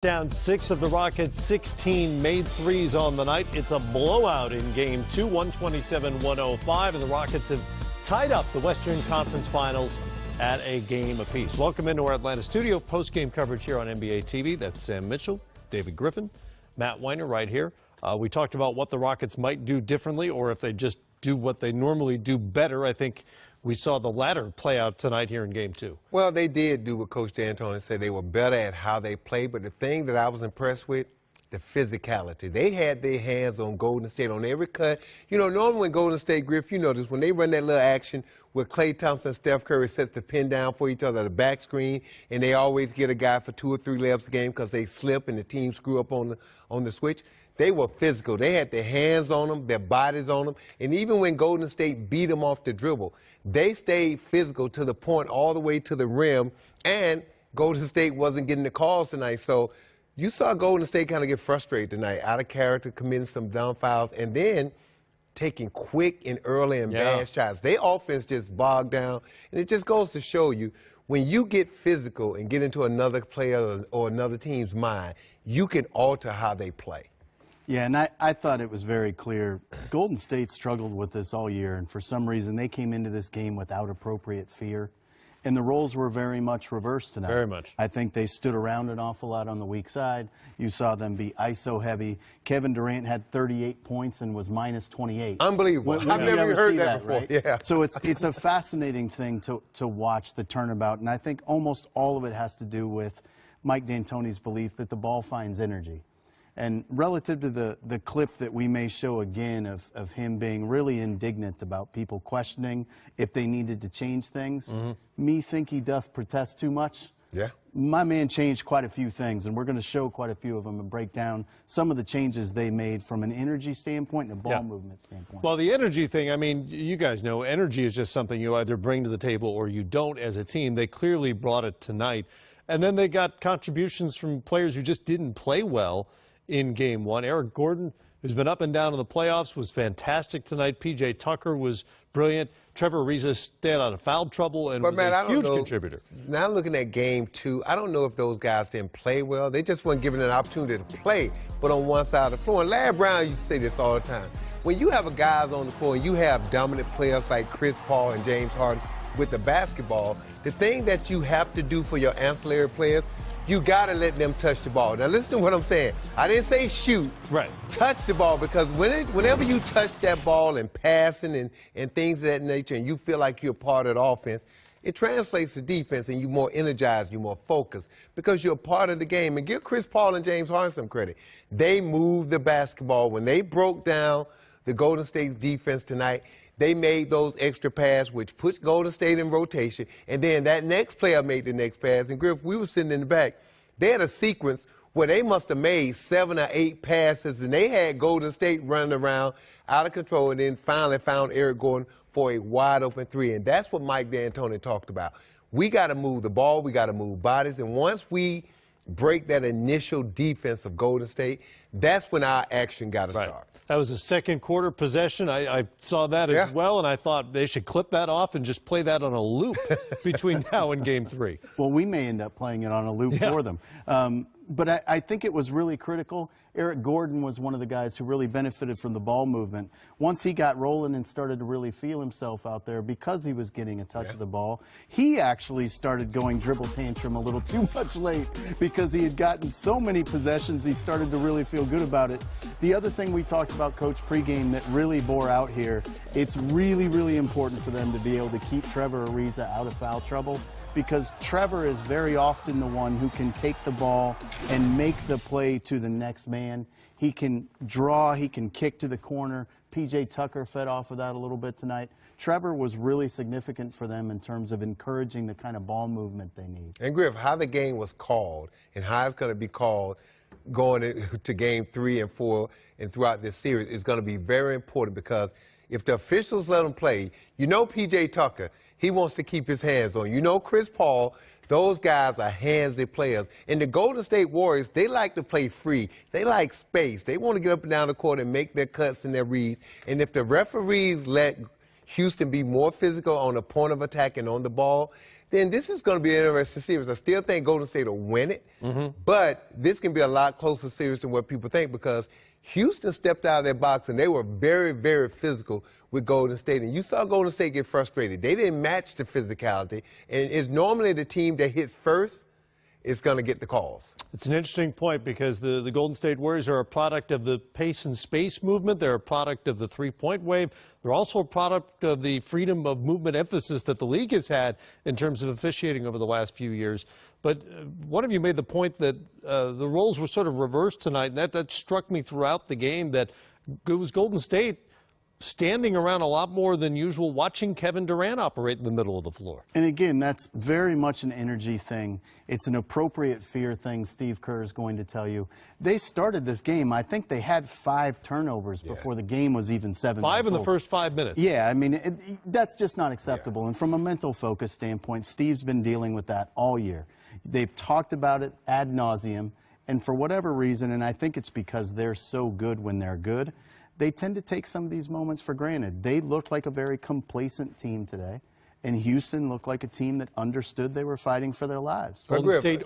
Down 6 of the Rockets' 16 made threes on the night. It's a blowout in Game 2, 127-105, and the Rockets have tied up the Western Conference Finals at a game apiece. Welcome into our Atlanta studio. Post-game coverage here on NBATV. That's Sam Mitchell, David Griffin, Matt Weiner right here. We talked about what the Rockets might do differently, or if they just do what they normally do better. I think we saw the latter play out tonight here in Game 2. Well, they did do what Coach D'Antoni said. They were better at how they played, but the thing that I was impressed with, the physicality. They had their hands on Golden State on every cut. You know, normally when Golden State, Griff, you notice when they run that little action where Klay Thompson and Steph Curry sets the pin down for each other at the back screen, and they always get a guy for 2 or 3 layups a game because they slip and the team screw up on the switch. They were physical. They had their hands on them, their bodies on them. And even when Golden State beat them off the dribble, they stayed physical to the point all the way to the rim, and Golden State wasn't getting the calls tonight. So you saw Golden State kind of get frustrated tonight, out of character, committing some dumb fouls, and then taking quick and early and bad shots. Their offense just bogged down, and it just goes to show you, when you get physical and get into another player or another team's mind, you can alter how they play. Yeah, and I thought it was very clear. Golden State struggled with this all year, and for some reason they came into this game without appropriate fear. And the roles were very much reversed tonight. Very much. I think they stood around an awful lot on the weak side. You saw them be ISO heavy. Kevin Durant had 38 points and was minus 28. Unbelievable. I've never heard that before. Right? Yeah. So it's a fascinating thing to watch the turnabout, and I think almost all of it has to do with Mike D'Antoni's belief that the ball finds energy. And relative to the clip that we may show again of him being really indignant about people questioning if they needed to change things, me think he doth protest too much. Yeah. My man changed quite a few things, and we're going to show quite a few of them and break down some of the changes they made from an energy standpoint and a ball movement standpoint. Well, the energy thing, I mean, you guys know energy is just something you either bring to the table or you don't as a team. They clearly brought it tonight. And then they got contributions from players who just didn't play well in Game 1. Eric Gordon, who's been up and down in the playoffs, was fantastic tonight. P.J. Tucker was brilliant. Trevor Ariza stayed out of foul trouble and was a huge contributor. Now looking at Game 2, I don't know if those guys didn't play well. They just weren't given an opportunity to play, but on one side of the floor. And Larry Brown used to say this all the time. When you have a guys on the floor and you have dominant players like Chris Paul and James Harden with the basketball, the thing that you have to do for your ancillary players, you got to let them touch the ball. Now, listen to what I'm saying. I didn't say shoot. Right. Touch the ball, because whenever you touch that ball and passing and things of that nature, and you feel like you're part of the offense, it translates to defense, and you're more energized, you're more focused, because you're a part of the game. And give Chris Paul and James Harden some credit. They moved the basketball. When they broke down the Golden State's defense tonight, they made those extra passes, which puts Golden State in rotation, and then that next player made the next pass. And Griff, we were sitting in the back. They had a sequence where they must have made 7 or 8 passes, and they had Golden State running around out of control, and then finally found Eric Gordon for a wide-open 3. And that's what Mike D'Antoni talked about. We got to move the ball. We got to move bodies. And once we break that initial defense of Golden State, that's when our action got to start. That was a second quarter possession. I saw that as well, and I thought they should clip that off and just play that on a loop between now and Game 3. Well, we may end up playing it on a loop for them. But I think it was really critical. Eric Gordon was one of the guys who really benefited from the ball movement. Once he got rolling and started to really feel himself out there because he was getting a touch of the ball, he actually started going dribble tantrum a little too much late because he had gotten so many possessions, he started to really feel good about it. The other thing we talked about, Coach, pregame that really bore out here, it's really, really important for them to be able to keep Trevor Ariza out of foul trouble, because Trevor is very often the one who can take the ball and make the play to the next man. He can draw, he can kick to the corner. P.J. Tucker fed off of that a little bit tonight. Trevor was really significant for them in terms of encouraging the kind of ball movement they need. And Griff, how the game was called and how it's going to be called going into Game 3 and 4 and throughout this series is going to be very important, because if the officials let them play, you know P.J. Tucker, he wants to keep his hands on. You know Chris Paul, those guys are handsy players. And the Golden State Warriors, they like to play free. They like space. They want to get up and down the court and make their cuts and their reads. And if the referees let Houston be more physical on the point of attack and on the ball, then this is going to be an interesting series. I still think Golden State will win it, but this can be a lot closer series than what people think because Houston stepped out of their box, and they were very, very physical with Golden State. And you saw Golden State get frustrated. They didn't match the physicality, and it's normally the team that hits first is going to get the calls. It's an interesting point because the Golden State Warriors are a product of the pace and space movement. They're a product of the three-point wave. They're also a product of the freedom of movement emphasis that the league has had in terms of officiating over the last few years. But one of you made the point that the roles were sort of reversed tonight, and that struck me throughout the game, that it was Golden State standing around a lot more than usual, watching Kevin Durant operate in the middle of the floor. And again, that's very much an energy thing. It's an appropriate fear thing, Steve Kerr is going to tell you. They started this game, I think they had 5 turnovers before the game was even 7 minutes 5 in the old. first 5 minutes. Yeah, I mean, that's just not acceptable. And from a mental focus standpoint, Steve's been dealing with that all year. They've talked about it ad nauseum, and for whatever reason, and I think it's because they're so good when they're good, they tend to take some of these moments for granted. They looked like a very complacent team today, and Houston looked like a team that understood they were fighting for their lives. Golden State